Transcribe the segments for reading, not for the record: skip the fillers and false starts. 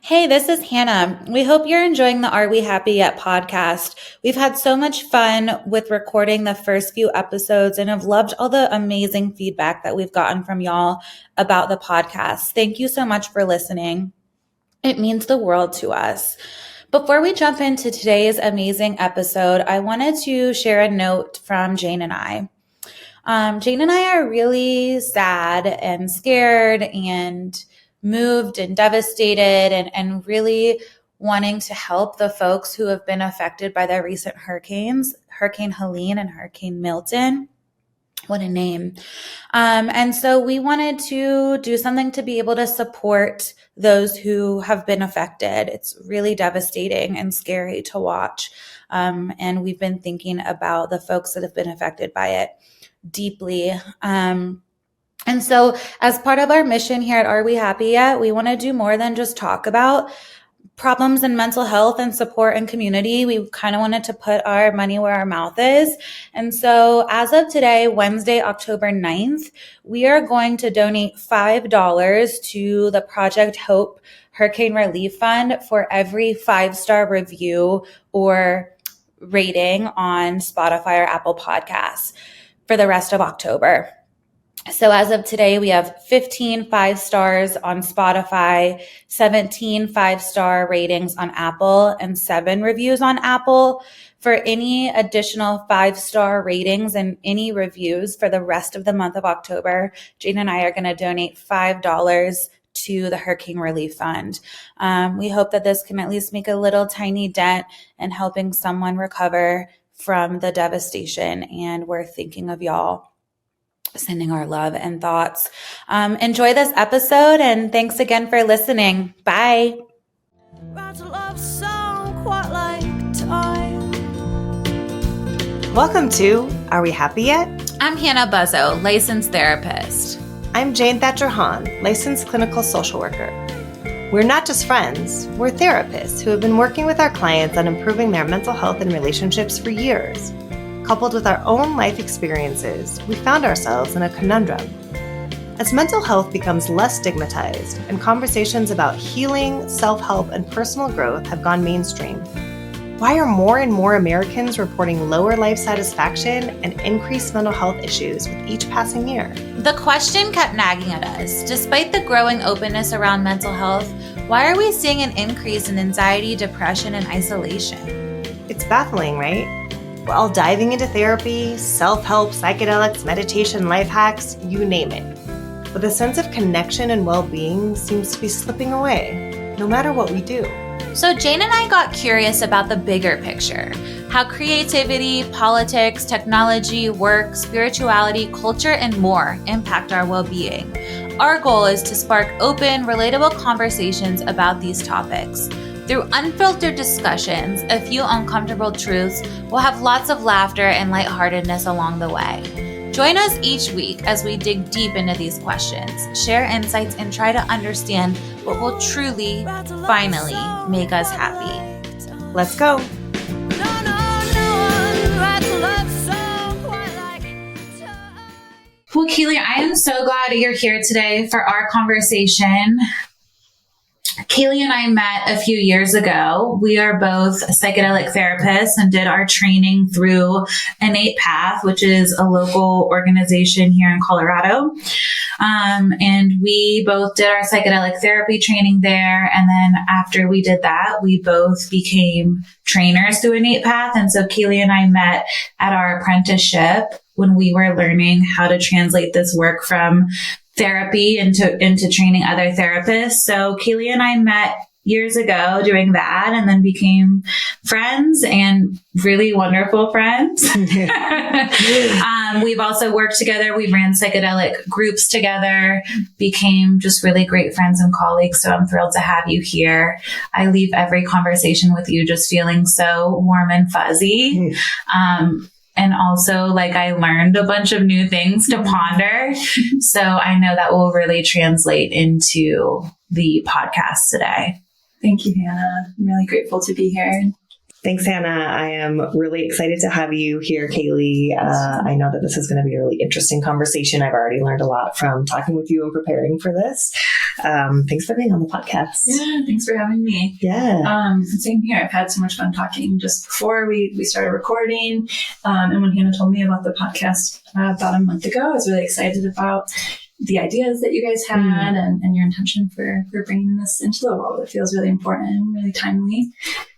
Hey, this is Hannah. We hope you're enjoying the Are We Happy Yet podcast. We've had so much fun with recording the first few episodes and have loved all the amazing feedback that we've gotten from y'all about the podcast. Thank you so much for listening. It means the world to us. Before we jump into today's amazing episode, I wanted to share a note from Jane and I. Jane and I are really sad and scared and moved and devastated and really wanting to help the folks who have been affected by the recent hurricanes, Hurricane Helene and Hurricane Milton. What a name. And so we wanted to do something to be able to support those who have been affected. It's really devastating and scary to watch. And we've been thinking about the folks that have been affected by it deeply. And so as part of our mission here at Are We Happy Yet, we want to do more than just talk about problems in mental health and support and community. We kind of wanted to put our money where our mouth is. And so as of today, Wednesday, October 9th, we are going to donate $5 to the Project Hope Hurricane Relief Fund for every 5-star review or rating on Spotify or Apple Podcasts for the rest of October. So as of today, we have 15 5-stars on Spotify, 17 5-star ratings on Apple, and 7 reviews on Apple. For any additional 5-star ratings and any reviews for the rest of the month of October, Jane and I are going to donate $5 to the Hurricane Relief Fund. We hope that this can at least make a little tiny dent in helping someone recover from the devastation, and we're thinking of y'all. Sending our love and thoughts. Enjoy this episode, and thanks again for listening. Bye. Welcome to Are We Happy Yet? I'm Hannah Buzzo, licensed therapist. I'm Jane Thatcher-Hahn, licensed clinical social worker. We're not just friends, we're therapists who have been working with our clients on improving their mental health and relationships for years. Coupled with our own life experiences, we found ourselves in a conundrum. As mental health becomes less stigmatized and conversations about healing, self-help, and personal growth have gone mainstream, why are more and more Americans reporting lower life satisfaction and increased mental health issues with each passing year? The question kept nagging at us. Despite the growing openness around mental health, why are we seeing an increase in anxiety, depression, and isolation? It's baffling, right? We're all diving into therapy, self-help, psychedelics, meditation, life hacks, you name it. But the sense of connection and well-being seems to be slipping away, no matter what we do. So Jane and I got curious about the bigger picture, how creativity, politics, technology, work, spirituality, culture, and more impact our well-being. Our goal is to spark open, relatable conversations about these topics. Through unfiltered discussions, a few uncomfortable truths, we'll have lots of laughter and lightheartedness along the way. Join us each week as we dig deep into these questions, share insights, and try to understand what will truly, finally, make us happy. Let's go. Well, Kayle, I am so glad you're here today for our conversation. Kayle and I met a few years ago. We are both psychedelic therapists and did our training through Innate Path, which is a local organization here in Colorado. And we both did our psychedelic therapy training there. And then after we did that, we both became trainers through Innate Path. And so Kayle and I met at our apprenticeship when we were learning how to translate this work from therapy into training other therapists. So Kayle and I met years ago doing that and then became friends and really wonderful friends. We've also worked together. We ran psychedelic groups together, became just really great friends and colleagues. So I'm thrilled to have you here. I leave every conversation with you just feeling so warm and fuzzy. And also, like, I learned a bunch of new things to ponder. So I know that will really translate into the podcast today. Thank you, Hannah. I'm really grateful to be here. Thanks, Hannah. I am really excited to have you here, Kayle. I know that this is going to be a really interesting conversation. I've already learned a lot from talking with you and preparing for this. Thanks for being on the podcast. Yeah, thanks for having me. Yeah. Same here. I've had so much fun talking just before we started recording. And when Hannah told me about the podcast about a month ago, I was really excited about the ideas that you guys had and your intention for bringing this into the world. It feels really important and really timely.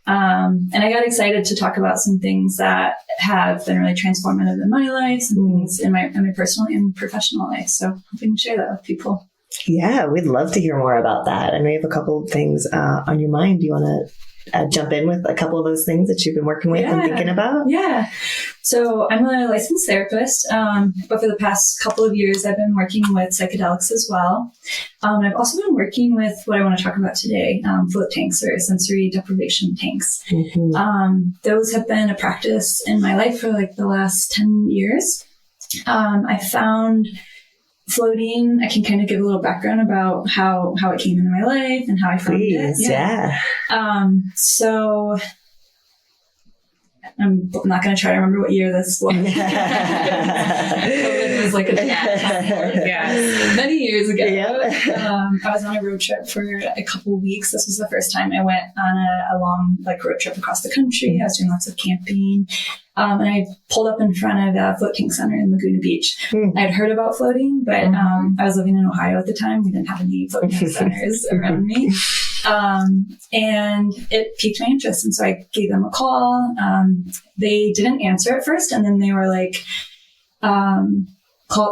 And I got excited to talk about some things that have been really transformative in my life, some things in my personal and professional life. So hoping to share that with people. Yeah, we'd love to hear more about that. I know you have a couple of things on your mind. Do you want to jump in with a couple of those things that you've been working with and thinking about? Yeah. So I'm a licensed therapist, but for the past couple of years, I've been working with psychedelics as well. I've also been working with what I want to talk about today, float tanks or sensory deprivation tanks. Those have been a practice in my life for like the last 10 years. I found floating, I can kind of give a little background about how it came into my life and how I found it. Yeah. So I'm not going to try to remember what year this was. COVID was like many years ago. I was on a road trip for a couple of weeks. This was the first time I went on a long road trip across the country. I was doing lots of camping. And I pulled up in front of a floating center in Laguna Beach. I'd heard about floating, but I was living in Ohio at the time. We didn't have any floating centers around me. And it piqued my interest. And so I gave them a call. They didn't answer at first. And then they were like,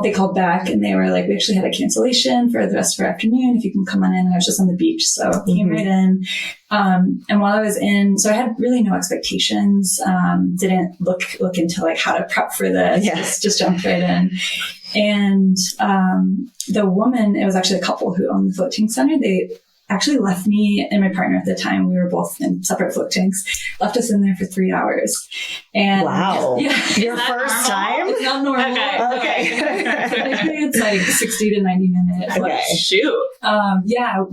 they called back and they were like, we actually had a cancellation for the rest of our afternoon. If you can come on in. And I was just on the beach. So I came right in. And while I was in, so I had really no expectations, didn't look into like how to prep for this, just jumped right in. And, the woman, it was actually a couple who owned the floating center. They actually left me and my partner at the time. We were both in separate float tanks, left us in there for 3 hours. And wow. Yeah. Your first time? It's not normal. Okay. It's like 60 to 90 minutes. Okay. Shoot.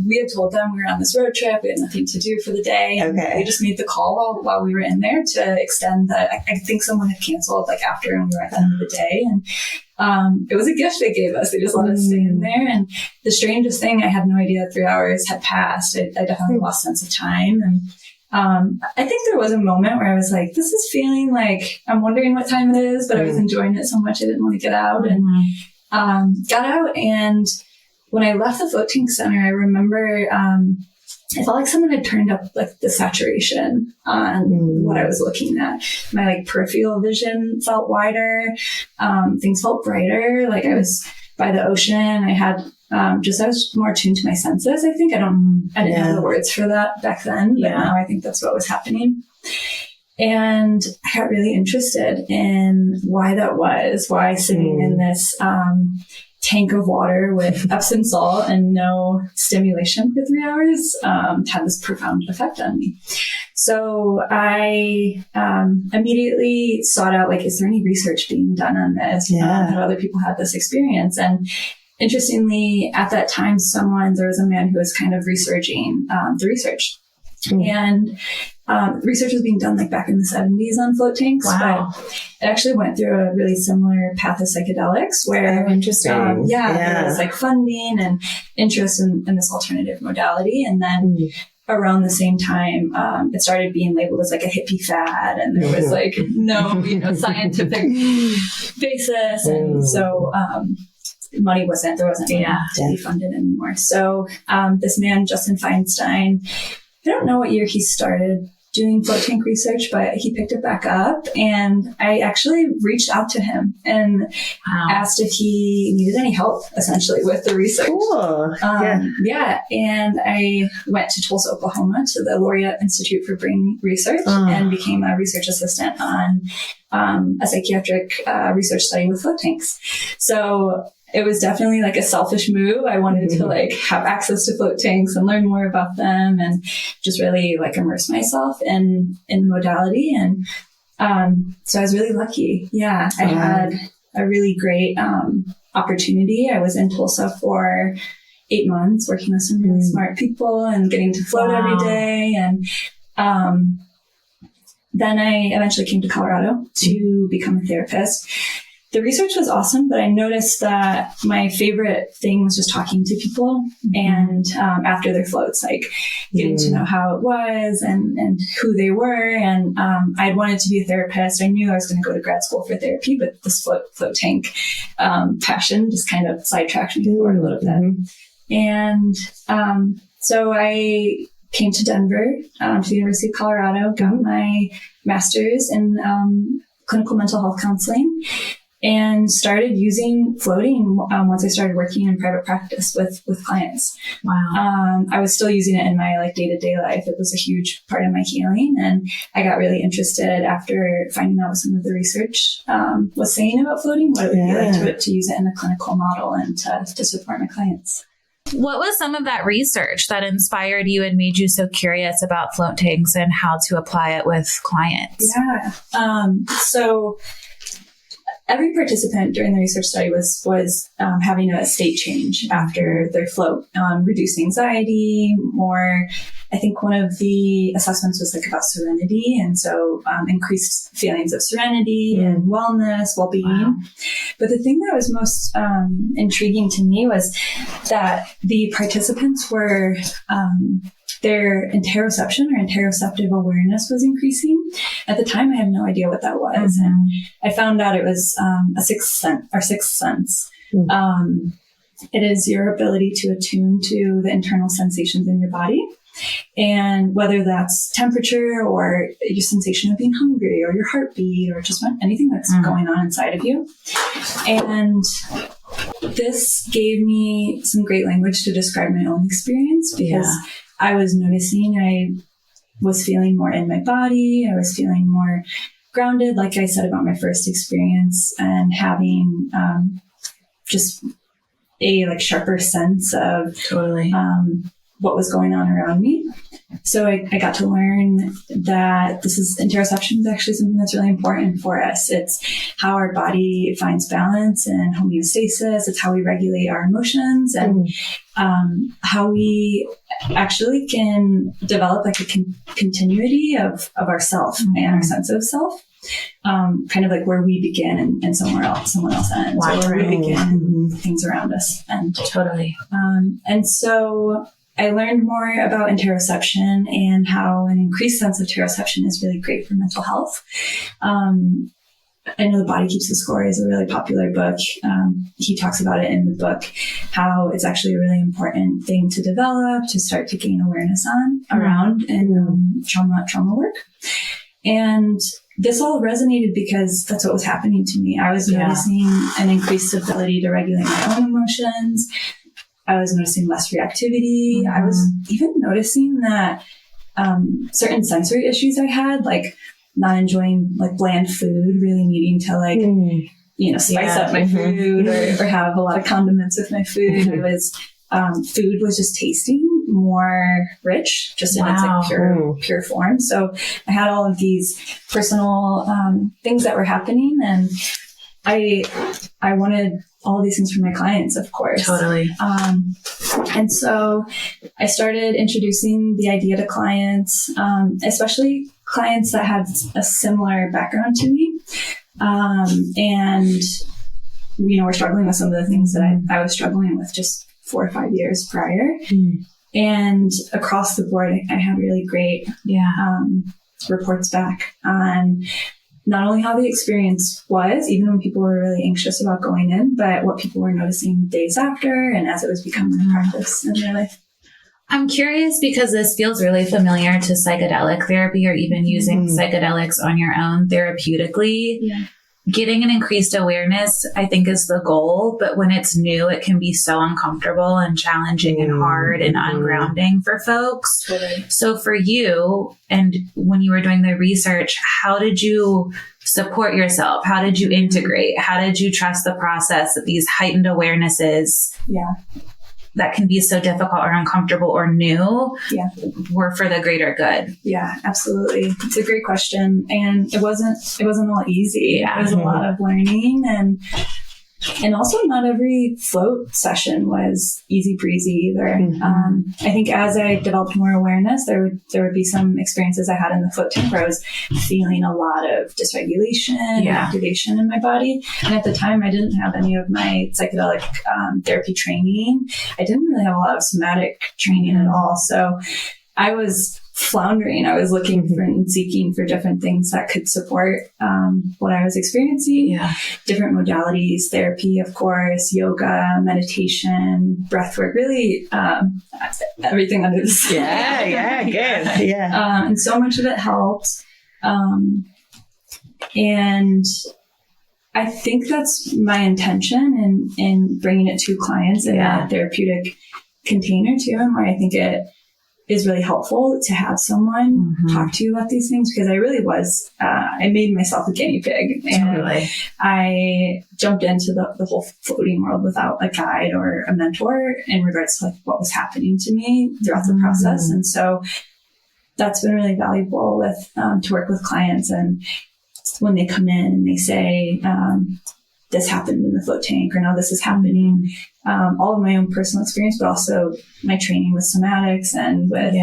We had told them we were on this road trip. We had nothing to do for the day. And they just made the call while we were in there to extend I think someone had canceled after and we were at the end of the day. And it was a gift they gave us. They just let us stay in there. And the strangest thing, I had no idea 3 hours had passed. I definitely lost sense of time. And I think there was a moment where I was like, this is feeling like I'm wondering what time it is, but I was enjoying it so much I didn't want to get out. And got out. And when I left the floating center, I remember I felt like someone had turned up the saturation on what I was looking at. My peripheral vision felt wider. Things felt brighter. I was by the ocean. I had I was more attuned to my senses. I think I didn't know the words for that back then, but now I think that's what was happening. And I got really interested in why that was. Why sitting in this tank of water with Epsom salt and no stimulation for 3 hours had this profound effect on me. So I immediately sought out, is there any research being done on this? Have other people had this experience? And interestingly, at that time, there was a man who was kind of researching the research. And research was being done back in the 70s on float tanks. Wow. But it actually went through a really similar path of psychedelics where interesting. There was funding and interest in this alternative modality. And then around the same time, it started being labeled as a hippie fad, and there was no scientific basis. And so there wasn't to be funded anymore. So this man, Justin Feinstein, I don't know what year he started doing float tank research, but he picked it back up, and I actually reached out to him and asked if he needed any help, essentially, with the research. Cool. And I went to Tulsa, Oklahoma, to the Laureate Institute for Brain Research and became a research assistant on a psychiatric research study with float tanks. So it was definitely a selfish move. I wanted to have access to float tanks and learn more about them and just really immerse myself in the modality. And so I was really lucky. Yeah, I had a really great opportunity. I was in Tulsa for 8 months working with some really smart people and getting to float every day. And then I eventually came to Colorado to become a therapist. The research was awesome, but I noticed that my favorite thing was just talking to people and after their floats, like getting to know how it was and who they were. And I'd wanted to be a therapist. I knew I was going to go to grad school for therapy, but this float tank passion just kind of sidetracked me forward a little bit. And so I came to Denver, to the University of Colorado, got my master's in clinical mental health counseling, and started using floating once I started working in private practice with clients. Wow. I was still using it in my day-to-day life. It was a huge part of my healing. And I got really interested after finding out what some of the research was saying about floating, what it would be like to use it in a clinical model and to support my clients. What was some of that research that inspired you and made you so curious about float tanks and how to apply it with clients? Yeah. So every participant during the research study was having a state change after their float, reduced anxiety, more. I think one of the assessments was like about serenity, and so increased feelings of serenity and wellness, well-being. Wow. But the thing that was most intriguing to me was that the participants were their interoception or interoceptive awareness was increasing. At the time, I had no idea what that was. And I found out it was a sixth sense. It is your ability to attune to the internal sensations in your body. And whether that's temperature or your sensation of being hungry or your heartbeat or just anything that's going on inside of you. And this gave me some great language to describe my own experience because I was noticing I was feeling more in my body. I was feeling more grounded, like I said about my first experience, and having just a sharper sense of what was going on around me. So I got to learn that interoception is actually something that's really important for us. It's how our body finds balance and homeostasis. It's how we regulate our emotions and how we actually can develop a continuity of ourself and our sense of self. Kind of like where we begin and someone else ends. Wow. Or where we begin and things around us. And totally. And so I learned more about interoception and how an increased sense of interoception is really great for mental health. I know The Body Keeps the Score is a really popular book. He talks about it in the book, how it's actually a really important thing to develop, to start to gain awareness around in trauma work. And this all resonated because that's what was happening to me. I was noticing an increased ability to regulate my own emotions. I was noticing less reactivity. I was even noticing that certain sensory issues I had, like not enjoying bland food, really needing to spice up my food or have a lot of condiments with my food. I was food was just tasting more rich, just in its pure form. So I had all of these personal things that were happening, and I wanted all of these things for my clients, of course. Totally. And so I started introducing the idea to clients, especially clients that had a similar background to me. And, were struggling with some of the things that I was struggling with just 4 or 5 years prior. And across the board, I had really great reports back on not only how the experience was, even when people were really anxious about going in, but what people were noticing days after and as it was becoming a practice in their life. I'm curious because this feels really familiar to psychedelic therapy or even using psychedelics on your own therapeutically. Yeah. Getting an increased awareness, I think, is the goal. But when it's new, it can be so uncomfortable and challenging and hard and ungrounding for folks. Totally. So for you, and when you were doing the research, how did you support yourself? How did you integrate? How did you trust the process that these heightened awarenesses that can be so difficult or uncomfortable or new were for the greater good? Yeah, absolutely. It's a great question. And it wasn't all easy. Yeah. It was a lot of learning. And And also not every float session was easy breezy either. I think as I developed more awareness, there would be some experiences I had in the float tank where I was feeling a lot of dysregulation and activation in my body. And at the time I didn't have any of my psychedelic therapy training. I didn't really have a lot of somatic training at all. So I was floundering. I was looking for and seeking for different things that could support what I was experiencing. Different modalities, therapy, of course, yoga, meditation, breath work, really everything under the sun. Good. And so much of it helped. And I think that's my intention in bringing it to clients in a therapeutic container too, and where I think it is really helpful to have someone talk to you about these things, because I really was, I made myself a guinea pig. And I jumped into the whole floating world without a guide or a mentor in regards to like what was happening to me throughout the process. And so that's been really valuable with, to work with clients. And when they come in and they say, this happened in the float tank, or no, this is happening. All of my own personal experience, but also my training with somatics and with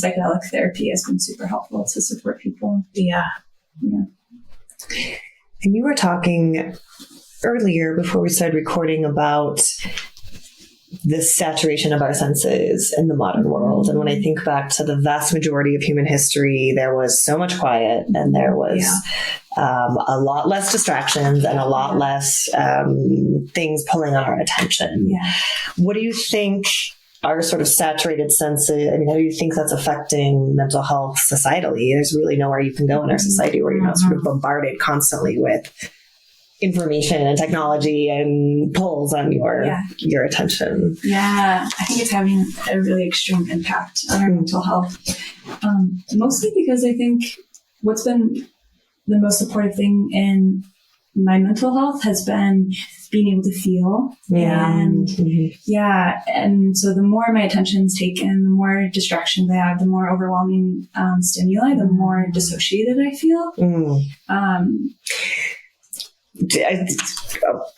psychedelic therapy has been super helpful to support people. And you were talking earlier before we started recording about the saturation of our senses in the modern world. And when I think back to the vast majority of human history, there was so much quiet, and there was a lot less distractions and a lot less things pulling on our attention. What do you think our sort of saturated senses, I mean, how do you think that's affecting mental health societally? There's really nowhere you can go in our society where you're not sort of bombarded constantly with information and technology and pulls on your attention. I think it's having a really extreme impact on our mental health. Mostly because I think what's been the most supportive thing in my mental health has been being able to feel. And so the more my attention's taken, the more distractions I have, the more overwhelming stimuli, the more dissociated I feel.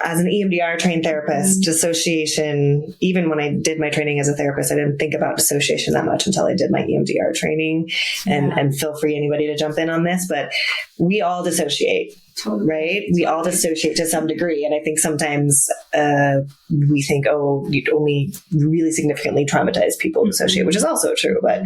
As an EMDR trained therapist, dissociation, even when I did my training as a therapist, I didn't think about dissociation that much until I did my EMDR training. And feel free, anybody, to jump in on this, but we all dissociate. Right? We all dissociate to some degree. And I think sometimes we think, only really significantly traumatized people dissociate, which is also true. But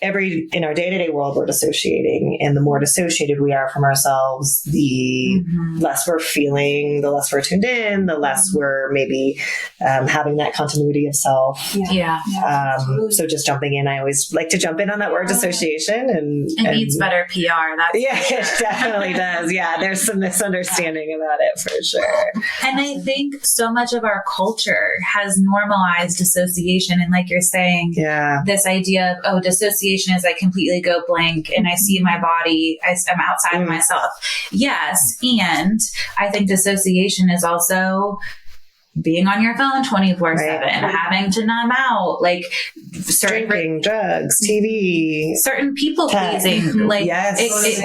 in our day-to-day world, we're dissociating. And the more dissociated we are from ourselves, the less we're feeling, the less we're tuned in, the less we're maybe having that continuity of self. So just jumping in, I always like to jump in on that word dissociation. And it needs better PR. It definitely does. There's some misunderstanding about it for sure. And I think so much of our culture has normalized dissociation. And like you're saying, this idea of, dissociation is I completely go blank and I see my body, I'm outside of myself. Yes. And I think dissociation is also being on your phone 24/7, having to numb out, like drinking, drugs, TV, certain people pleasing, it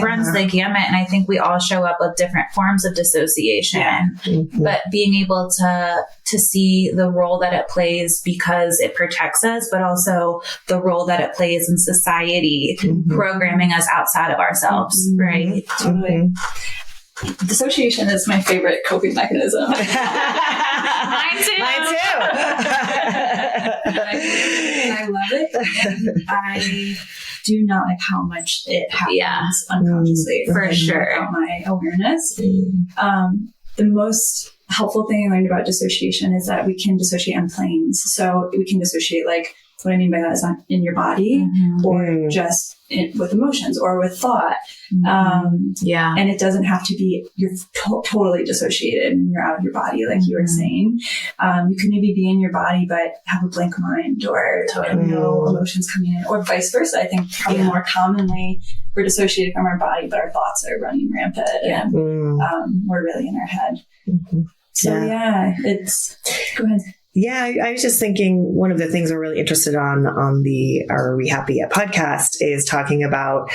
runs the gamut. And I think we all show up with different forms of dissociation, but being able to see the role that it plays because it protects us, but also the role that it plays in society, programming us outside of ourselves, right? Totally. Dissociation is my favorite coping mechanism. Mine too. I love it. And I do not like how much it happens unconsciously. For sure. Without my awareness. The most helpful thing I learned about dissociation is that we can dissociate on planes. So we can dissociate, like, what I mean by that is not in your body or just with emotions or with thought. And it doesn't have to be you're totally dissociated and you're out of your body, like you were saying. You can maybe be in your body but have a blank mind or no emotions coming in, or vice versa. I think probably more commonly we're dissociated from our body, but our thoughts are running rampant and we're really in our head. So it's go ahead. I was just thinking one of the things we're really interested on the Are We Happy Yet podcast is talking about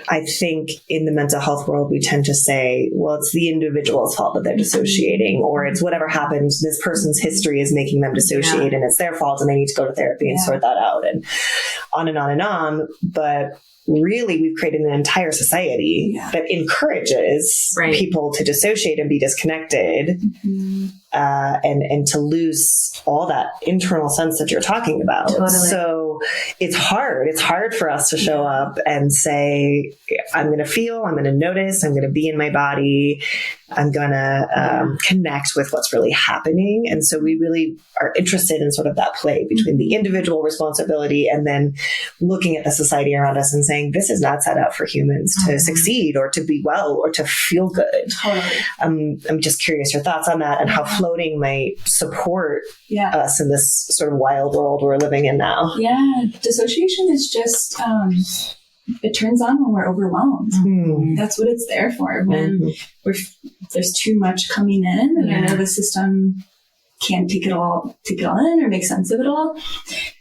I think in the mental health world, we tend to say, well, it's the individual's fault that they're dissociating, or it's whatever happened, this person's history is making them dissociate and it's their fault and they need to go to therapy and sort that out, and on and on and on. But really, we've created an entire society that encourages people to dissociate and be disconnected, and to lose all that internal sense that you're talking about. Totally. So it's hard. It's hard for us to show up and say, I'm going to feel, I'm going to notice, I'm going to be in my body, I'm going to connect with what's really happening. And so we really are interested in sort of that play between the individual responsibility and then looking at the society around us and saying, this is not set up for humans to succeed or to be well or to feel good. Totally. I'm just curious your thoughts on that and how floating might support us in this sort of wild world we're living in now. Yeah. Dissociation is just, it turns on when we're overwhelmed. That's what it's there for. When there's too much coming in and our nervous system can't take it all in or make sense of it all.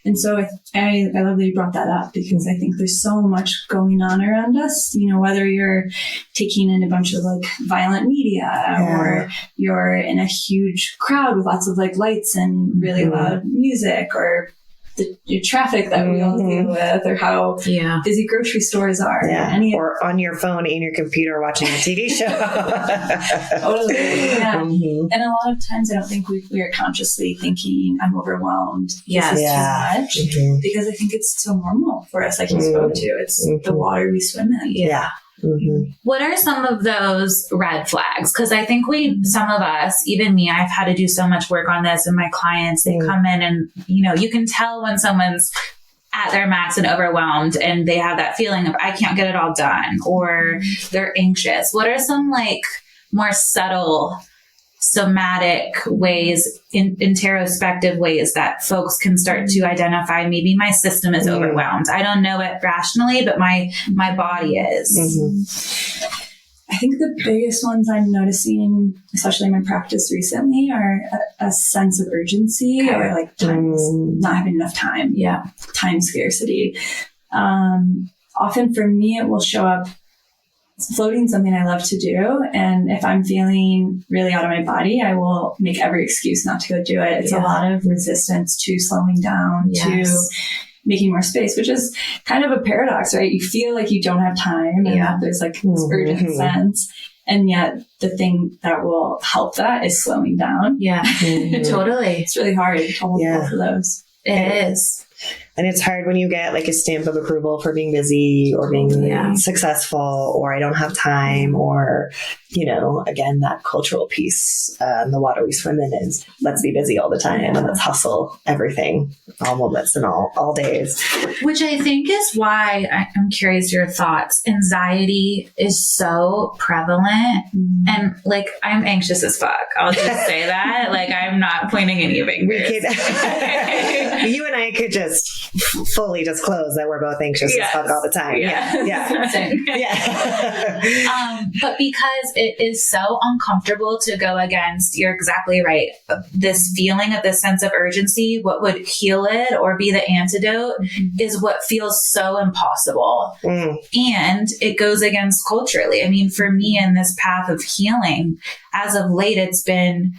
And so I love that you brought that up, because I think there's so much going on around us, you know, whether you're taking in a bunch of like violent media or you're in a huge crowd with lots of like lights and really loud music, or the traffic that we all deal with, or how busy grocery stores are. Or on your phone, in your computer, watching a TV show. Totally. And a lot of times I don't think we are consciously thinking, I'm overwhelmed. This is too much. Because I think it's so normal for us, like you spoke to. It's the water we swim in. What are some of those red flags? Because I think some of us, even me, I've had to do so much work on this, and my clients, they come in and, you know, you can tell when someone's at their max and overwhelmed and they have that feeling of, I can't get it all done, or they're anxious. What are some like more subtle somatic ways, introspective ways that folks can start to identify, maybe my system is overwhelmed. I don't know it rationally, but my body is. I think the biggest ones I'm noticing, especially in my practice recently, are a sense of urgency or like not having enough time. Time scarcity. Often for me, it will show up. Floating is something I love to do. And if I'm feeling really out of my body, I will make every excuse not to go do it. It's a lot of resistance to slowing down, to making more space, which is kind of a paradox, right? You feel like you don't have time and that there's like this urgent sense. And yet the thing that will help that is slowing down. Totally. It's really hard to hold both of those. It is. And it's hard when you get like a stamp of approval for being busy or being successful, or I don't have time, or, you know, again, that cultural piece, the water we swim in is let's be busy all the time and let's hustle everything, all moments and all days. Which I think is why I'm curious your thoughts. Anxiety is so prevalent, and like I'm anxious as fuck. I'll just say that. Like I'm not pointing any fingers. You and I could just fully disclose that we're both anxious as fuck all the time. But because it is so uncomfortable to go against, you're exactly right, this feeling of this sense of urgency, what would heal it or be the antidote is what feels so impossible. And it goes against culturally. I mean, for me in this path of healing, as of late, it's been,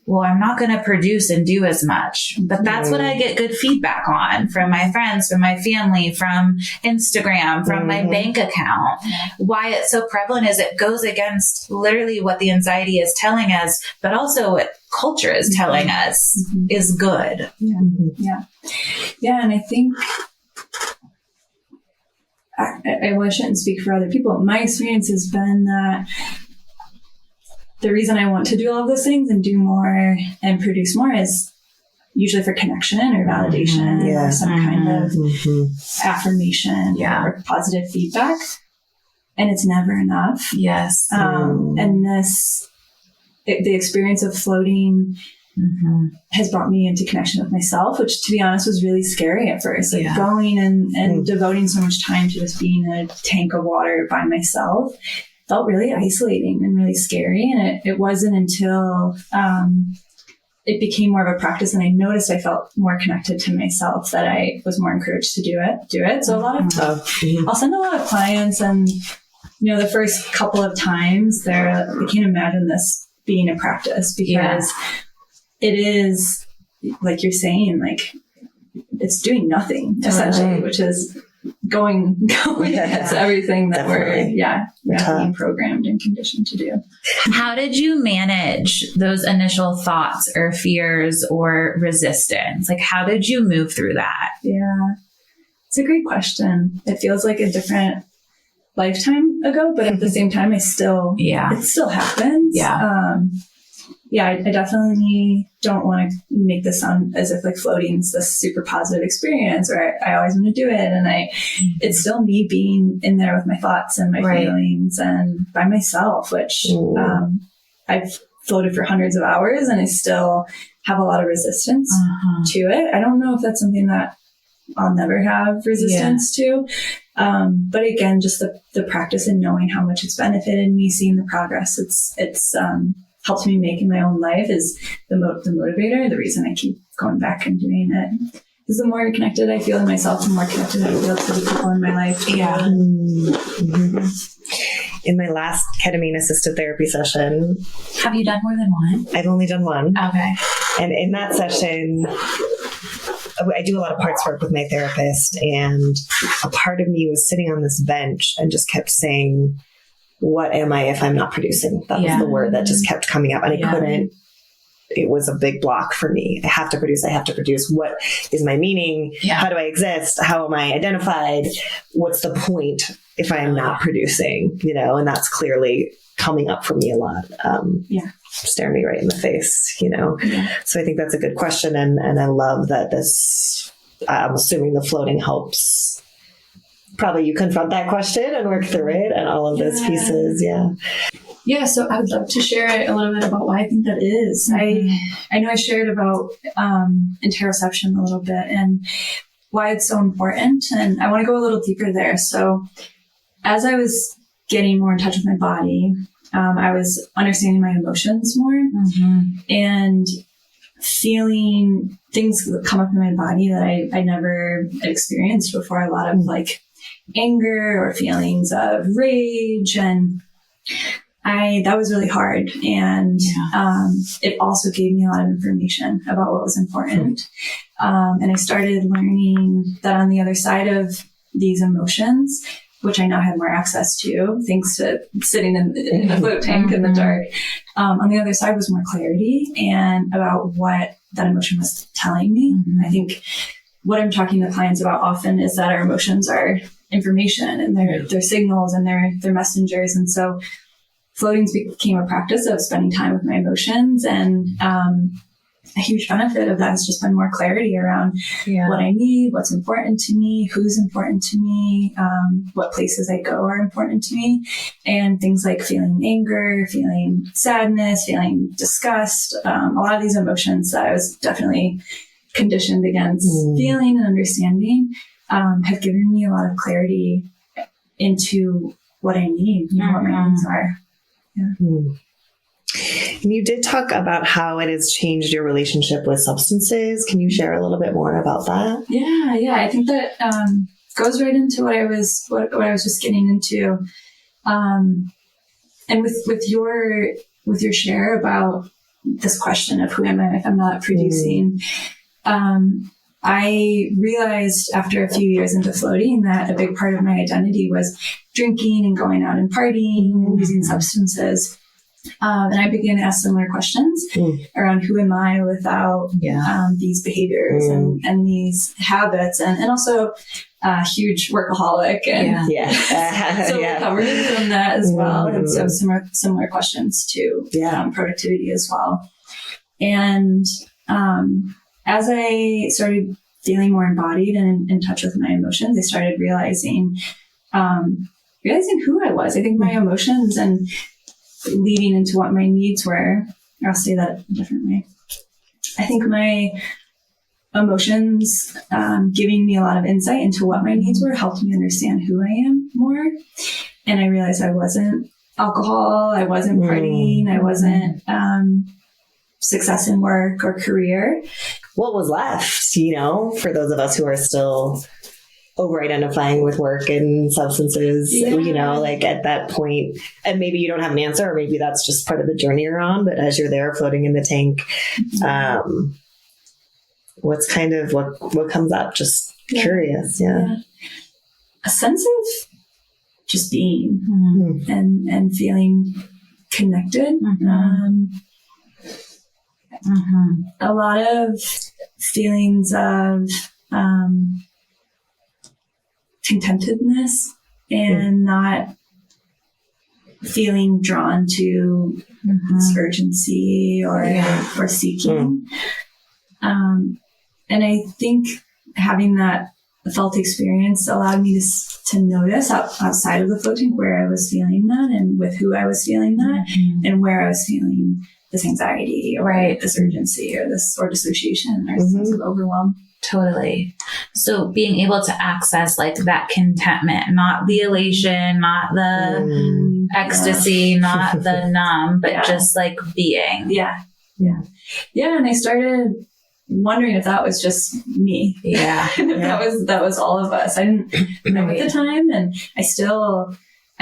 well, I'm not going to produce and do as much, but that's what I get good feedback on from my friends, from my family, from Instagram, from my bank account. Why it's so prevalent is it goes against literally what the anxiety is telling us, but also what culture is telling us is good. And I think I shouldn't speak for other people. My experience has been that the reason I want to do all of those things and do more and produce more is usually for connection or validation or some kind of affirmation or positive feedback. And it's never enough. And the experience of floating has brought me into connection with myself, which to be honest was really scary at first. Like going and devoting so much time to just being in a tank of water by myself felt really isolating and really scary. And it wasn't until it became more of a practice, and I noticed I felt more connected to myself, that I was more encouraged to do it. So a lot of, I'll send a lot of clients, and, the first couple of times they can't imagine this being a practice, because it is, like you're saying, like it's doing nothing essentially, which is going against everything that we're being programmed and conditioned to do. How did you manage those initial thoughts or fears or resistance? Like, how did you move through that? Yeah, it's a great question. It feels like a different lifetime ago, but at the same time, it still happens. I definitely don't want to make this sound as if like floating is this super positive experience, or I always want to do it. And it's still me being in there with my thoughts and my feelings and by myself, which I've floated for hundreds of hours, and I still have a lot of resistance to it. I don't know if that's something that I'll never have resistance to. But again, just the practice and knowing how much it's benefited me, seeing the progress it's helped me make in my own life is the motivator, the reason I keep going back and doing it. Because the more connected I feel in myself, the more connected I feel to the people in my life. In my last ketamine-assisted therapy session... Have you done more than one? I've only done one. Okay. And in that session, I do a lot of parts work with my therapist, and a part of me was sitting on this bench and just kept saying, what am I if I'm not producing? That was the word that just kept coming up, and I couldn't. It was a big block for me. I have to produce. What is my meaning? How do I exist? How am I identified? What's the point if I am not producing? And that's clearly coming up for me a lot. Staring me right in the face, So I think that's a good question. And I love that I'm assuming the floating helps. Probably you confront that question and work through it and all of those pieces. Yeah, so I would love to share a little bit about why I think that is. I know I shared about interoception a little bit and why it's so important, and I want to go a little deeper there. So as I was getting more in touch with my body, I was understanding my emotions more and feeling things that come up in my body that I never had experienced before. A lot of like anger or feelings of rage, and that was really hard. And it also gave me a lot of information about what was important. And I started learning that on the other side of these emotions, which I now have more access to, thanks to sitting in a float tank in the dark. On the other side was more clarity and about what that emotion was telling me. I think what I'm talking to clients about often is that our emotions are information, and they're signals, and they're messengers. And so floating became a practice of spending time with my emotions, and a huge benefit of that has just been more clarity around what I need, what's important to me, who's important to me, what places I go are important to me, and things like feeling anger, feeling sadness, feeling disgust, a lot of these emotions that I was definitely conditioned against feeling and understanding have given me a lot of clarity into what I need, what my needs are. And you did talk about how it has changed your relationship with substances. Can you share a little bit more about that? Yeah. I think that goes right into what I was just getting into, and with your share about this question of who am I if I'm not producing. I realized after a few years into floating that a big part of my identity was drinking and going out and partying and using substances. And I began to ask similar questions around who am I without these behaviors and these habits, and also a huge workaholic and so recovering from that as well. And so similar questions to productivity as well. And as I started feeling more embodied and in touch with my emotions, I started realizing who I was. I think my emotions and leading into what my needs were, or I'll say that a different way. I think my emotions giving me a lot of insight into what my needs were helped me understand who I am more. And I realized I wasn't alcohol, I wasn't partying, I wasn't success in work or career. What was left, you know, for those of us who are still over-identifying with work and substances, you know, like at that point, and maybe you don't have an answer, or maybe that's just part of the journey you're on, but as you're there floating in the tank, what's kind of, what comes up? Just curious. Yeah. A sense of just being and feeling connected. A lot of feelings of contentedness and not feeling drawn to this urgency or seeking. And I think having that felt experience allowed me to notice outside of the float tank where I was feeling that and with who I was feeling that and where I was feeling this anxiety or this urgency or dissociation or sense of overwhelm. Totally. So being able to access like that contentment, not the elation, not the ecstasy, not the numb, but just like being. Yeah. And I started wondering if that was just me. Yeah. And if that was all of us. I didn't know at the time. And I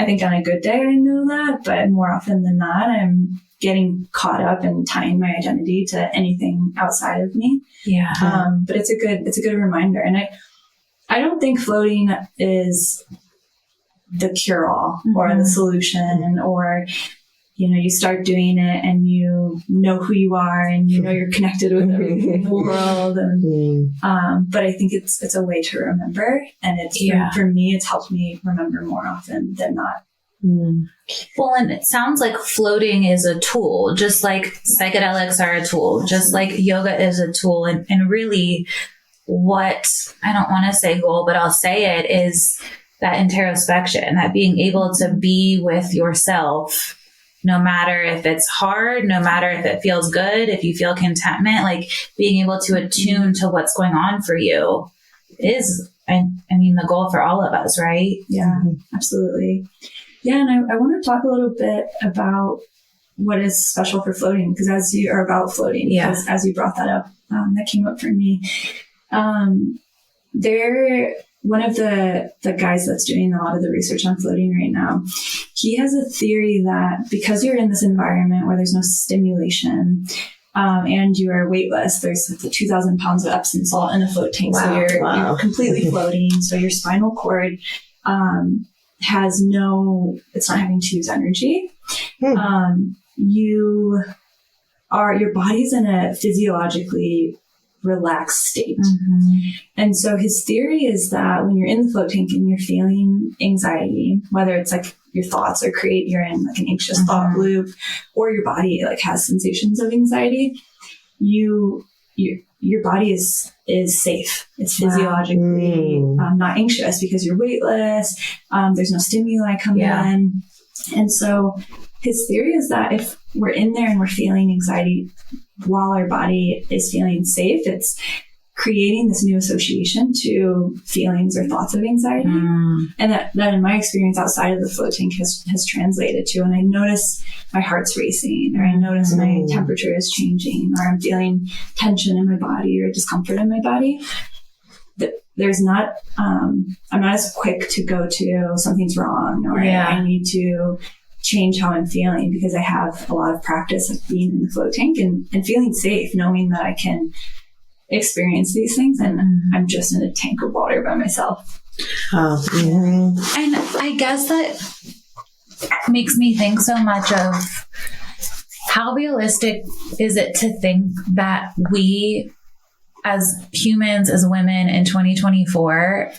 think on a good day I know that, but more often than not, I'm getting caught up and tying my identity to anything outside of me. Yeah. But it's a good reminder. And I don't think floating is the cure-all or the solution or, you know, you start doing it and you know who you are and you know you're connected with everything in the world. And, but I think it's a way to remember. And for me, it's helped me remember more often than not. Well, and it sounds like floating is a tool, just like psychedelics are a tool, just like yoga is a tool. And really what, I don't want to say goal, but I'll say it, is that introspection, that being able to be with yourself, no matter if it's hard, no matter if it feels good, if you feel contentment, like being able to attune to what's going on for you is, I mean, the goal for all of us, right? Yeah, absolutely. Yeah, and I want to talk a little bit about what is special for floating, because as you brought that up, that came up for me. One of the guys that's doing a lot of the research on floating right now, he has a theory that because you're in this environment where there's no stimulation, and you are weightless, there's 2,000 pounds of Epsom salt in a float tank. Wow. So you're completely floating. So your spinal cord, it's not having to use energy. Your body's in a physiologically relaxed state. And so his theory is that when you're in the float tank and you're feeling anxiety, whether it's like your thoughts you're in like an anxious thought loop, or your body like has sensations of anxiety, your body is safe. It's physiologically not anxious because you're weightless. There's no stimuli coming in. And so his theory is that if we're in there and we're feeling anxiety while our body is feeling safe, it's creating this new association to feelings or thoughts of anxiety. And that in my experience outside of the float tank has translated to, and I notice my heart's racing, or I notice my temperature is changing, or I'm feeling tension in my body or discomfort in my body. There's not, I'm not as quick to go to something's wrong, or I need to change how I'm feeling, because I have a lot of practice of being in the float tank and feeling safe, knowing that I can experience these things and I'm just in a tank of water by myself. And I guess that makes me think so much of how realistic is it to think that we as humans, as women in 2024,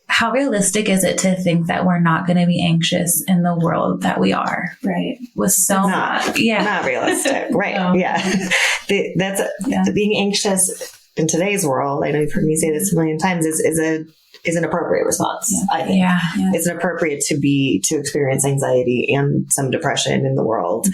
how realistic is it to think that we're not going to be anxious in the world that we are? Right. Not realistic. Right. Yeah. Being anxious in today's world, I know you've heard me say this a million times, is is an appropriate response. I think it's appropriate to experience anxiety and some depression in the world,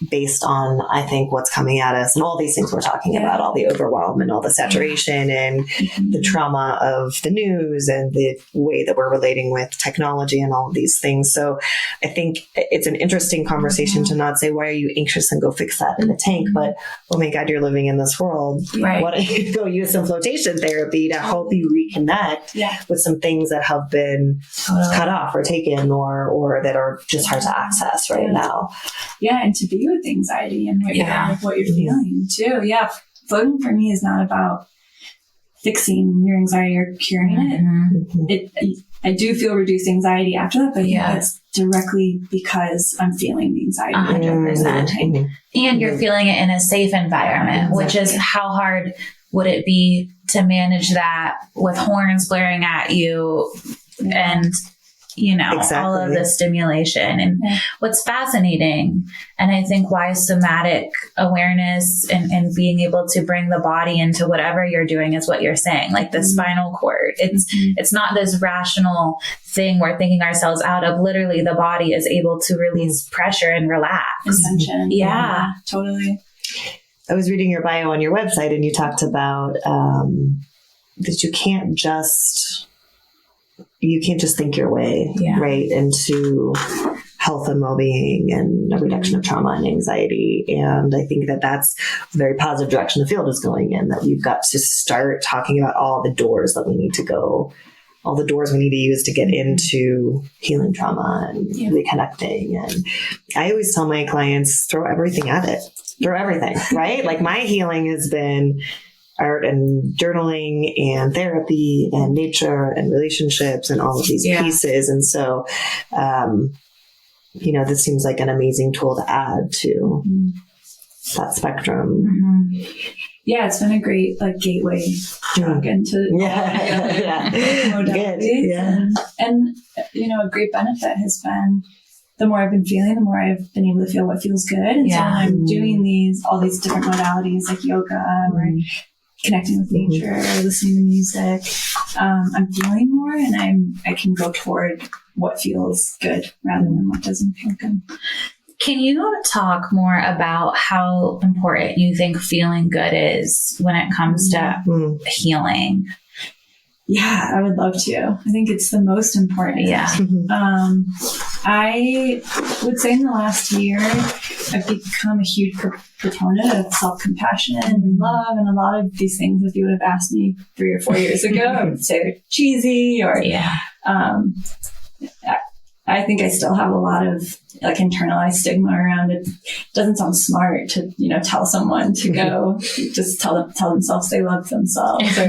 based on, I think, what's coming at us and all these things we're talking about, all the overwhelm and all the saturation and the trauma of the news and the way that we're relating with technology and all of these things. So I think it's an interesting conversation to not say, why are you anxious, and go fix that in the tank, but, oh my God, you're living in this world. Why don't you go use some flotation therapy to help you reconnect with some things that have been cut off or taken or that are just hard to access right now. Yeah, and to be with anxiety and what you're feeling too. Yeah, floating for me is not about fixing your anxiety or curing it. I do feel reduced anxiety after that, but it's directly because I'm feeling the anxiety 100%. And you're feeling it in a safe environment, which is how hard would it be to manage that with horns blaring at you and, all of the stimulation. And what's fascinating, and I think why somatic awareness and being able to bring the body into whatever you're doing is what you're saying, like the spinal cord. It's not this rational thing we're thinking ourselves out of. Literally, the body is able to release pressure and relax. Tension. Yeah, totally. I was reading your bio on your website, and you talked about that you can't just think your way right into health and well-being and a reduction of trauma and anxiety. And I think that that's a very positive direction the field is going in, that we've got to start talking about all the doors that we need to go, all the doors we need to use to get into healing trauma and reconnecting. And I always tell my clients, throw everything at it. Throw everything, right? Like, my healing has been art and journaling and therapy and nature and relationships and all of these pieces. And so, this seems like an amazing tool to add to that spectrum. Yeah, it's been a great gateway drug into modalities. And a great benefit has been, the more I've been feeling, the more I've been able to feel what feels good. And so when I'm doing all these different modalities like yoga or connecting with nature or listening to music, I'm feeling more, and I can go toward what feels good rather than what doesn't feel good. Can you talk more about how important you think feeling good is when it comes to healing? Yeah, I would love to. I think it's the most important. Yeah. I would say in the last year, I've become a huge proponent of self-compassion and love, and a lot of these things, if you would have asked me 3 or 4 years ago, I would say they're cheesy or, I think I still have a lot of internalized stigma around it. It doesn't sound smart to, tell someone to go just tell themselves they love themselves or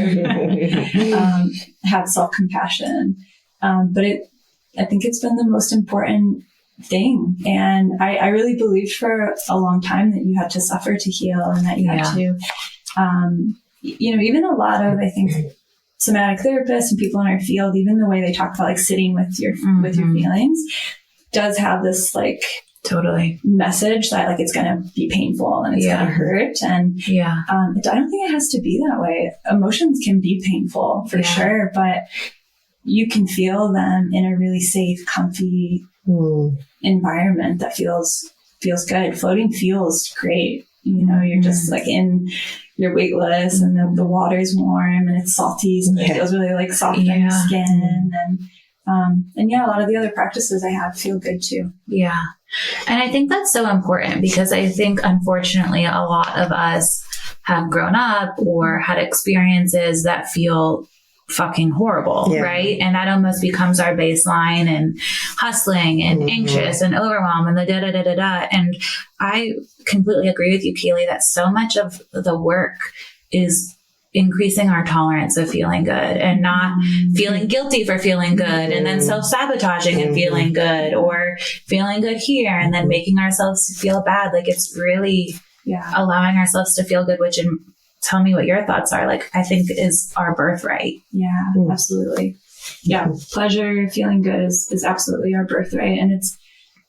have self-compassion. But I think it's been the most important thing. And I really believed for a long time that you had to suffer to heal, and that you had to, even a lot of, I think, somatic therapists and people in our field, even the way they talk about sitting with your feelings does have this totally message that it's going to be painful and it's going to hurt. And I don't think it has to be that way. Emotions can be painful for sure, but you can feel them in a really safe, comfy environment that feels good. Floating feels great. You're just you're weightless, and the water's warm and it's salty, so it feels really soft on your skin. And a lot of the other practices I have feel good too. Yeah. And I think that's so important, because I think, unfortunately, a lot of us have grown up or had experiences that feel fucking horrible, right? And that almost becomes our baseline, and hustling and anxious and overwhelm and the da-da-da-da-da. And I completely agree with you, Kayle, that so much of the work is increasing our tolerance of feeling good and not feeling guilty for feeling good and then self-sabotaging and feeling good, or feeling good here and then making ourselves feel bad. It's really allowing ourselves to feel good, which, and tell me what your thoughts are, I think is our birthright. Yeah, absolutely. Yeah, pleasure, feeling good is absolutely our birthright. And it's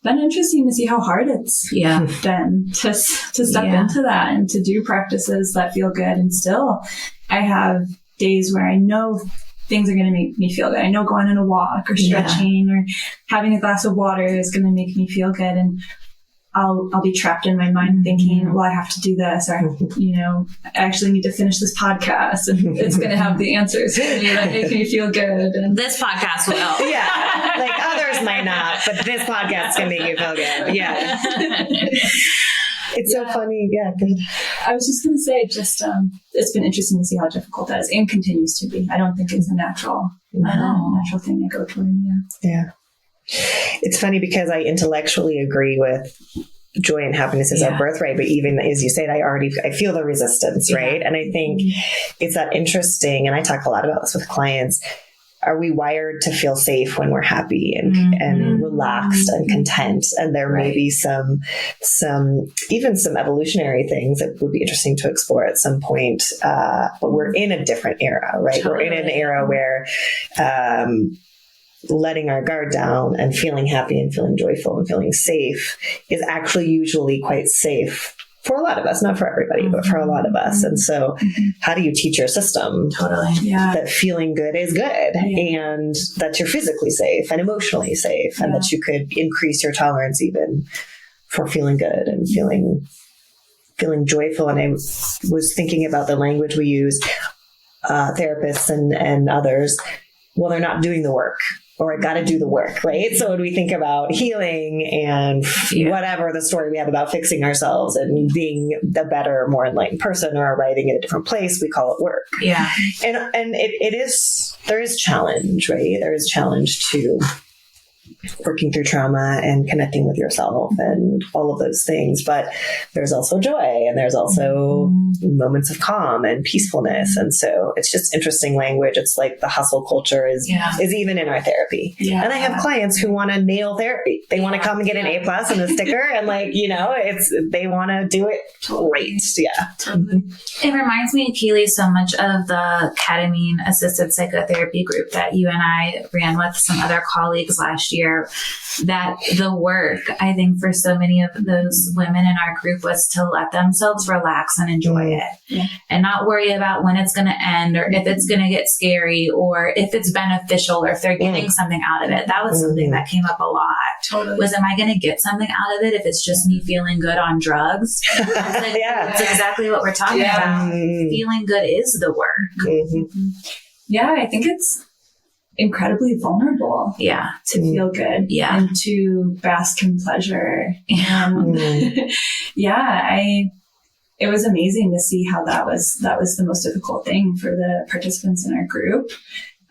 been interesting to see how hard it's been to step into that and to do practices that feel good. And still, I have days where I know things are going to make me feel good. I know going on a walk or stretching or having a glass of water is going to make me feel good. And I'll be trapped in my mind thinking, well, I have to do this, or, I actually need to finish this podcast, and it's going to have the answers for me that make me feel good. And this podcast will. Yeah. Like others might not, but this podcast can make you feel good. Yeah. It's so funny. Yeah. Good. I was just going to say, it's been interesting to see how difficult that is, and continues to be. I don't think it's a natural thing I go toward. Yeah. It's funny because I intellectually agree with joy and happiness is our birthright, but even as you said, I feel the resistance, right? And I think it's that interesting, and I talk a lot about this with clients. Are we wired to feel safe when we're happy and relaxed and content? And there may be some evolutionary things that would be interesting to explore at some point. But we're in a different era, right? Totally. We're in an era where, letting our guard down and feeling happy and feeling joyful and feeling safe is actually usually quite safe for a lot of us, not for everybody, but for a lot of us. And so how do you teach your system that feeling good is good and that you're physically safe and emotionally safe and that you could increase your tolerance even for feeling good and feeling joyful? And I was thinking about the language we use, therapists and others. Well, they're not doing the work. Or I got to do the work, right? So when we think about healing and whatever the story we have about fixing ourselves and being a better, more enlightened person or arriving at a different place, we call it work. Yeah. And there is challenge, right? There is challenge to working through trauma and connecting with yourself and all of those things. But there's also joy and there's also moments of calm and peacefulness. And so it's just interesting language. It's like the hustle culture is even in our therapy. Yeah. And I have clients who want to nail therapy. They want to come and get an A+ and a sticker and they want to do it great. Yeah. Totally. It reminds me, Kayle, so much of the ketamine assisted psychotherapy group that you and I ran with some other colleagues last year. That the work, I think, for so many of those women in our group was to let themselves relax and enjoy it and not worry about when it's going to end or if it's going to get scary or if it's beneficial or if they're getting something out of it. That was something that came up a lot. Totally. Was, am I going to get something out of it if it's just me feeling good on drugs? That's exactly what we're talking about. Feeling good is the work. Yeah, I think it's incredibly vulnerable to feel good and to bask in pleasure. And it was amazing to see how that was the most difficult thing for the participants in our group.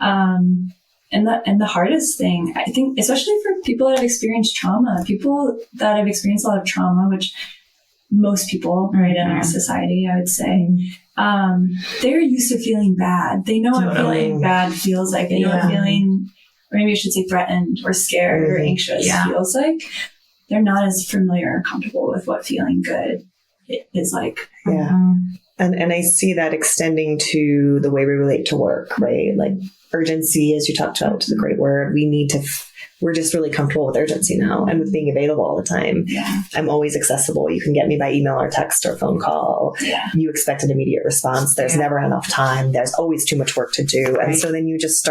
And the hardest thing, I think, especially for people that have experienced trauma, people that have experienced a lot of trauma, which most people in our society, I would say, they're used to feeling bad. They know what feeling bad feels like. They know what feeling, or maybe I should say threatened or scared or anxious feels like. They're not as familiar or comfortable with what feeling good is like. Yeah. And I see that extending to the way we relate to work, right? Like urgency, as you talked about, which is a great word. We're just really comfortable with urgency now and with being available all the time. Yeah. I'm always accessible. You can get me by email or text or phone call. Yeah. You expect an immediate response. There's never enough time. There's always too much work to do. Right. And so then you just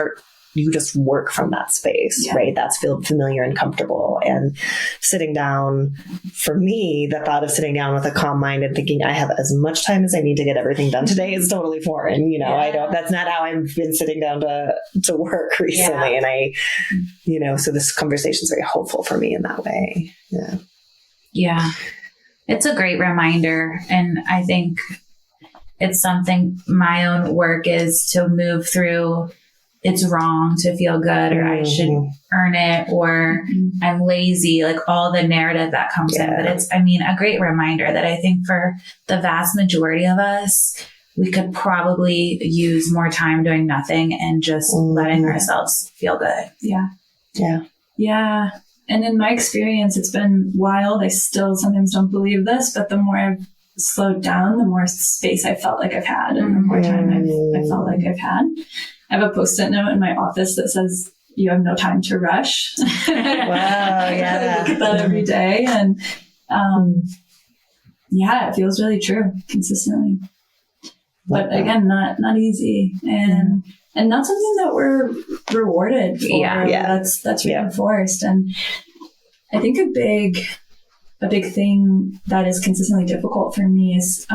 work from that space, right? That's familiar and comfortable. And sitting down, for me, the thought of sitting down with a calm mind and thinking I have as much time as I need to get everything done today is totally foreign. That's not how I've been sitting down to work recently. And so this conversation is very hopeful for me in that way. Yeah. Yeah. It's a great reminder. And I think it's something my own work is to move through. It's wrong to feel good, or I should earn it, or I'm lazy, like all the narrative that comes in. But it's, a great reminder that I think for the vast majority of us, we could probably use more time doing nothing and just letting ourselves feel good. Yeah. Yeah. Yeah. And in my experience, it's been wild. I still sometimes don't believe this, but the more I've slowed down, the more space I felt like I've had and the more time I felt like I've had. I have a Post-it note in my office that says, "You have no time to rush." Wow, yeah. I look at that every day. And it feels really true consistently. but again, not easy and not something that we're rewarded for. That's reinforced. And I think a big thing that is consistently difficult for me is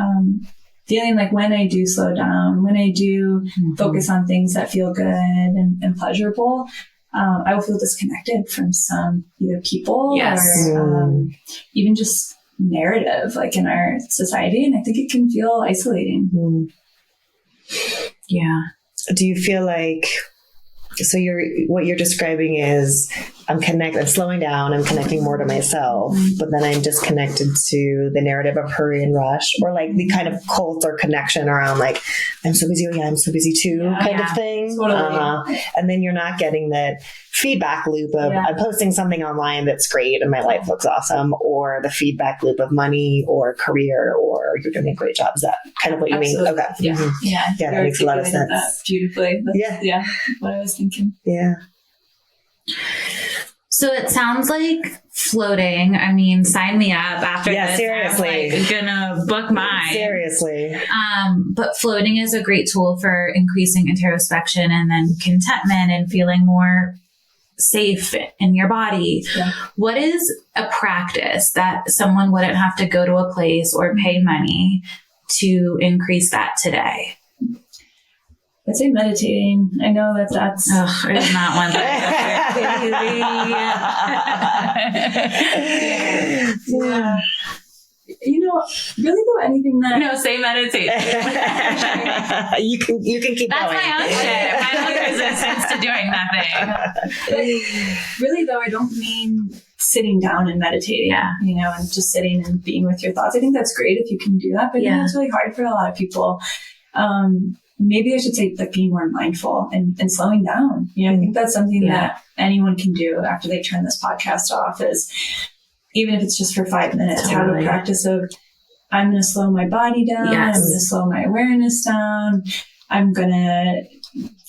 feeling like when I do slow down, when I do focus on things that feel good and pleasurable, I will feel disconnected from some either people or even just narrative like in our society. And I think it can feel isolating. Yeah. Do you feel like, so what you're describing is I'm slowing down, I'm connecting more to myself, but then I'm disconnected to the narrative of hurry and rush, or like the kind of cult or connection around like, I'm so busy, I'm so busy too, kind of thing. Totally. And then you're not getting that feedback loop of I'm posting something online that's great and my life looks awesome, or the feedback loop of money or career or you're doing a great job. Is that kind of what you mean? Okay. Yeah. Yeah, that makes a lot of sense. That beautifully. That's, what I was thinking. Yeah. So it sounds like floating. I mean, sign me up after this. Seriously. I'm like gonna book mine. Seriously. But floating is a great tool for increasing introspection and then contentment and feeling more safe in your body. Yeah. What is a practice that someone wouldn't have to go to a place or pay money to increase that today? I'd say meditating. I know that's it's not one that yeah. You know, really though, anything that say meditate. you can keep that's going. My own shit. My own resistance to doing nothing. Really though, I don't mean sitting down and meditating. You know, and just sitting and being with your thoughts. I think that's great if you can do that, but I think it's really hard for a lot of people. Maybe I should say like being more mindful and slowing down. You know, I think that's something that anyone can do after they turn this podcast off, is even if it's just for 5 minutes, have a practice of I'm going to slow my body down. I'm going to slow my awareness down. I'm going to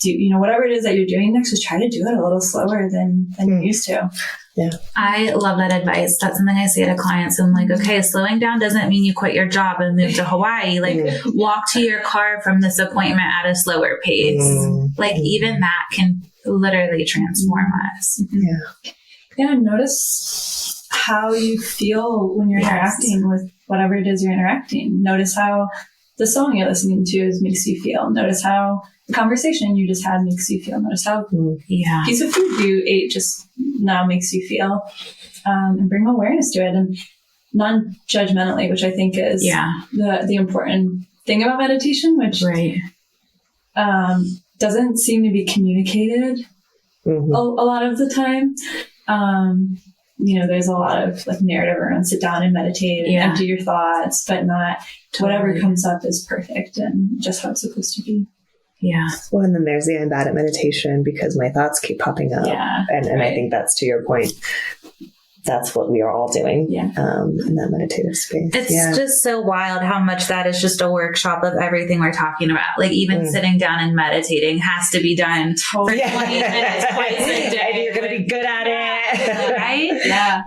do, whatever it is that you're doing next, just try to do it a little slower than you used to. Yeah. I love that advice. That's something I say to clients. I'm like, okay, slowing down doesn't mean you quit your job and move to Hawaii. Like walk to your car from this appointment at a slower pace. Like even that can literally transform us. Yeah. Notice how you feel when you're interacting with whatever it is you're interacting. Notice how the song you're listening to makes you feel. Notice how the conversation you just had makes you feel. Notice how piece of food you ate just now makes you feel, and bring awareness to it, and non-judgmentally, which I think is the important thing about meditation, which doesn't seem to be communicated a lot of the time. There's a lot of like narrative around sit down and meditate and empty your thoughts, but not whatever comes up is perfect and just how it's supposed to be. Yeah. Well, and then there's the I'm bad at meditation because my thoughts keep popping up. Yeah. And I think that's, to your point, that's what we are all doing in that meditative space. It's just so wild how much that is just a workshop of everything we're talking about. Like even sitting down and meditating has to be done for 20 minutes twice a day. And you're going to be good at it. Right? Yeah.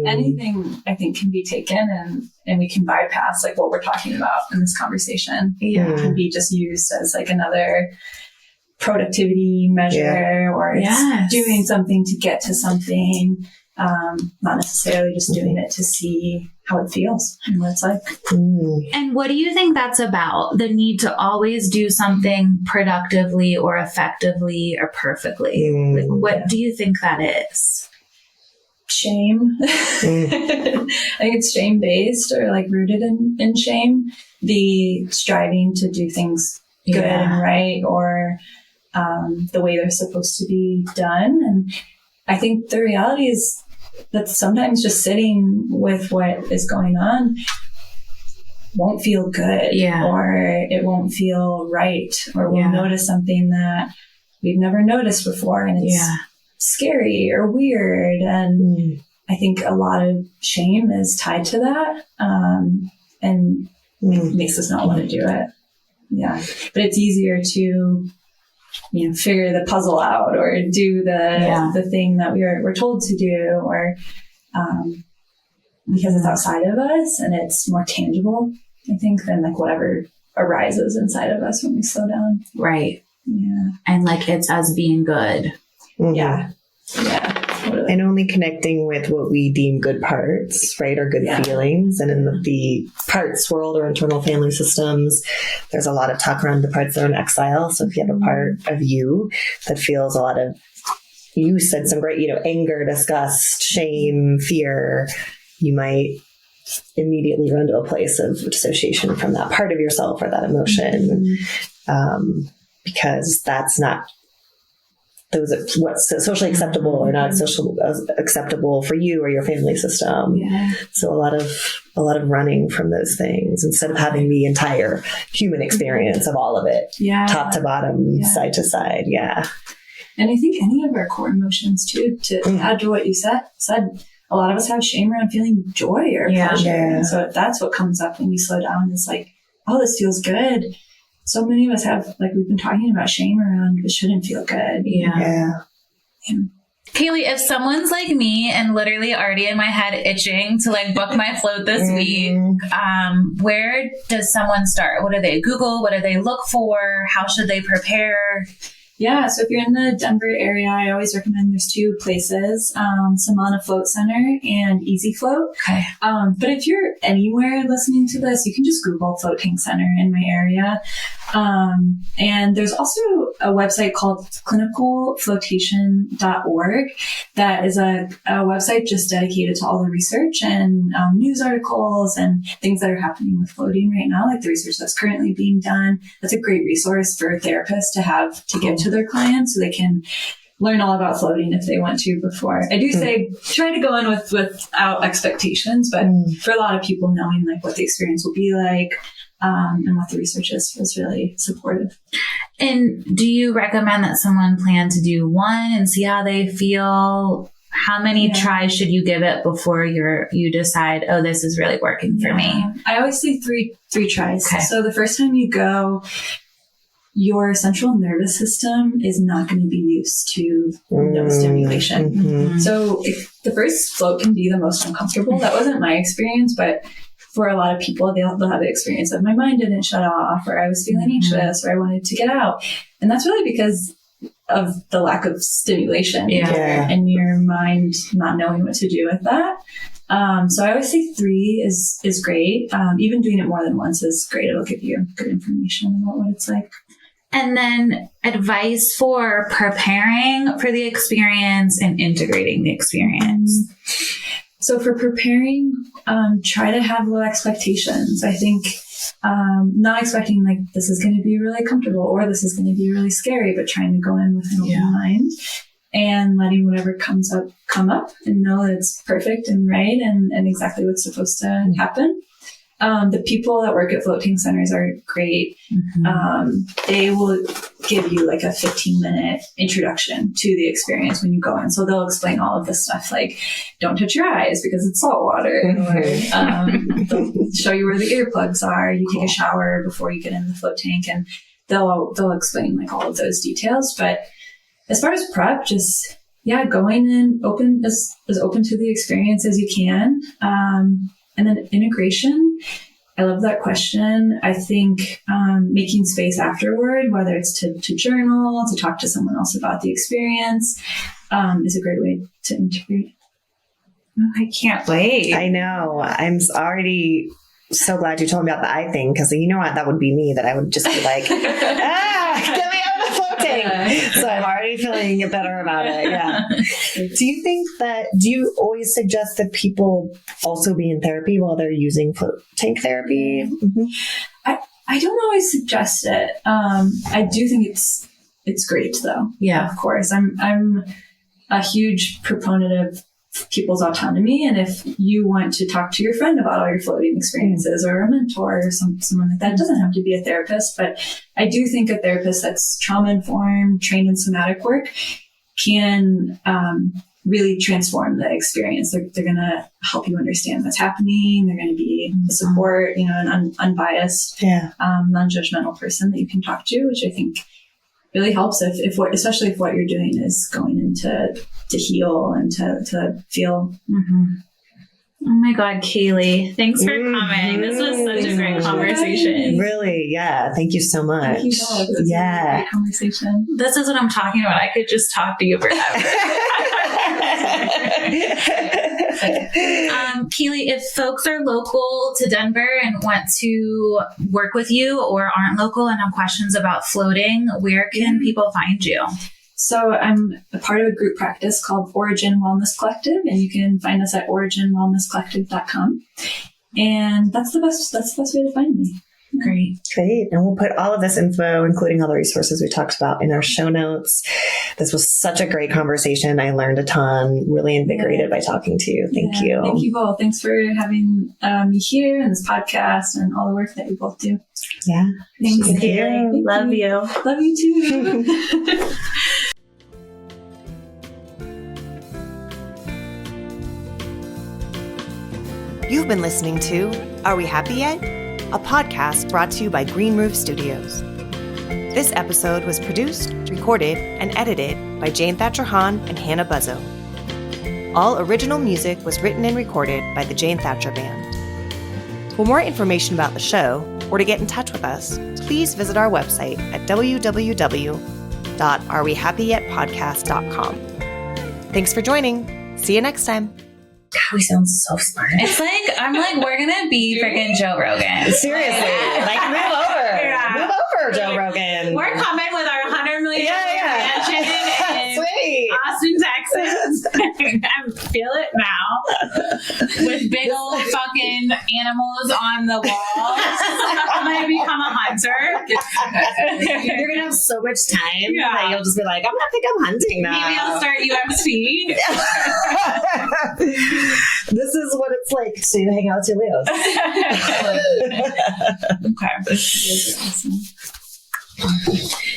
Anything I think can be taken and we can bypass like what we're talking about in this conversation. Yeah. It can be just used as like another productivity measure or it's doing something to get to something. Not necessarily just doing it to see how it feels and what it's like. And what do you think that's about? The need to always do something productively or effectively or perfectly. Like, what do you think that is? Shame. I think it's shame-based or like rooted in shame. The striving to do things good and right or the way they're supposed to be done. And I think the reality is that sometimes just sitting with what is going on won't feel good or it won't feel right or we'll notice something that we've never noticed before and it's scary or weird. And I think a lot of shame is tied to that and it makes us not want to do it. Yeah. But it's easier to figure the puzzle out or do the thing that we're told to do or because it's outside of us and it's more tangible, I think, than like whatever arises inside of us when we slow down. Right. Yeah. And like it's us being good. Mm-hmm. Yeah. Yeah. Totally. And only connecting with what we deem good parts, right, or good feelings. And in the parts world or internal family systems, there's a lot of talk around the parts that are in exile. So if you have a part of you that feels a lot of, you said some great, anger, disgust, shame, fear, you might immediately run to a place of dissociation from that part of yourself or that emotion, because that's not what's socially acceptable or not socially acceptable for you or your family system. Yeah. So a lot of running from those things instead of having the entire human experience of all of it, top to bottom, side to side. Yeah. And I think any of our core emotions too, to add to what you said, a lot of us have shame around feeling joy or pleasure. Yeah. And so if that's what comes up when you slow down, it's like, oh, this feels good. So many of us have, like we've been talking about, shame around it shouldn't feel good. Yeah. Kayle, if someone's like me and literally already in my head itching to like book my float this week, where does someone start? What do they Google? What do they look for? How should they prepare? Yeah, so if you're in the Denver area, I always recommend there's 2 places, Samana Float Center and Easy Float. Okay. But if you're anywhere listening to this, you can just Google Floating Center in my area. And there's also a website called clinicalfloatation.org that is a website just dedicated to all the research and news articles and things that are happening with floating right now, like the research that's currently being done. That's a great resource for therapists to have to give to their clients so they can learn all about floating if they want to before. I do say try to go in without expectations, but for a lot of people, knowing like what the experience will be like and what the research is really supportive. And do you recommend that someone plan to do one and see how they feel? How many tries should you give it before you decide, oh, this is really working for me? I always say three tries. Okay. So the first time you go, your central nervous system is not going to be used to no stimulation. Mm-hmm. So the first float can be the most uncomfortable. That wasn't my experience, but for a lot of people, they'll have the experience of my mind didn't shut off, or I was feeling anxious, or I wanted to get out. And that's really because of the lack of stimulation and your mind not knowing what to do with that. So I always say 3 is great. Even doing it more than once is great. It'll give you good information about what it's like. And then advice for preparing for the experience and integrating the experience. So for preparing, try to have low expectations. I think not expecting like this is going to be really comfortable or this is going to be really scary, but trying to go in with an open mind and letting whatever comes up come up and know that it's perfect and right and exactly what's supposed to happen. The people that work at floating centers are great. They will give you like a 15-minute introduction to the experience when you go in. So they'll explain all of this stuff, like don't touch your eyes because it's salt water. Or, they'll show you where the earplugs are. You take a shower before you get in the float tank, and they'll explain like all of those details. But as far as prep, just going in as open to the experience as you can. And then integration, I love that question. I think making space afterward, whether it's to journal, to talk to someone else about the experience, is a great way to integrate. Oh, I can't wait. I know. I'm already so glad you told me about the eye thing, because you know what? That would be me, that I would just be like, get me out of the floating. So I'm already feeling better about it. Yeah. Do you always suggest that people also be in therapy while they're using float tank therapy? I don't always suggest it. I do think it's great though. Yeah. Of course. I'm a huge proponent of people's autonomy. And if you want to talk to your friend about all your floating experiences or a mentor or someone like that, it doesn't have to be a therapist, but I do think a therapist that's trauma informed, trained in somatic work can really transform the experience. They're going to help you understand what's happening. They're going to be a support, an unbiased, non-judgmental person that you can talk to, which I think really helps especially if what you're doing is going into to heal and to feel. Oh my God, Kayle, thanks for coming. This was such a great conversation. Really, yeah. Thank you so much. Thank you both. This was a great conversation. This is what I'm talking about. I could just talk to you forever. Kayle, if folks are local to Denver and want to work with you or aren't local and have questions about floating, where can people find you? So I'm a part of a group practice called Origin Wellness Collective, and you can find us at originwellnesscollective.com. And that's the best way to find me. Great. Great. And we'll put all of this info, including all the resources we talked about, in our show notes. This was such a great conversation. I learned a ton, really invigorated by talking to you. Thank you. Thank you both. Thanks for having me here and this podcast and all the work that you both do. Yeah. Thanks, Thank Kayle. you. Love you. Love you too. You've been listening to Are We Happy Yet? A podcast brought to you by Green Roof Studios. This episode was produced, recorded, and edited by Jane Thatcher Hahn and Hannah Buzzo. All original music was written and recorded by the Jane Thatcher Band. For more information about the show, or to get in touch with us, please visit our website at www.arewehappyyetpodcast.com. Thanks for joining. See you next time. God, we sound so smart. It's like, I'm like, we're going to be freaking Joe Rogan. Seriously. Like, move over. Yeah. Move over, Joe Rogan. We're coming with our $100 million mansion in Sweet. Austin, Texas. I feel it now. With big old fucking animals on the wall. I'm going to become a hunter. You're going to have so much time that you'll just be like, I think I'm hunting now. Maybe I'll start UFC. This is what it's like to hang out with your Leos. Okay.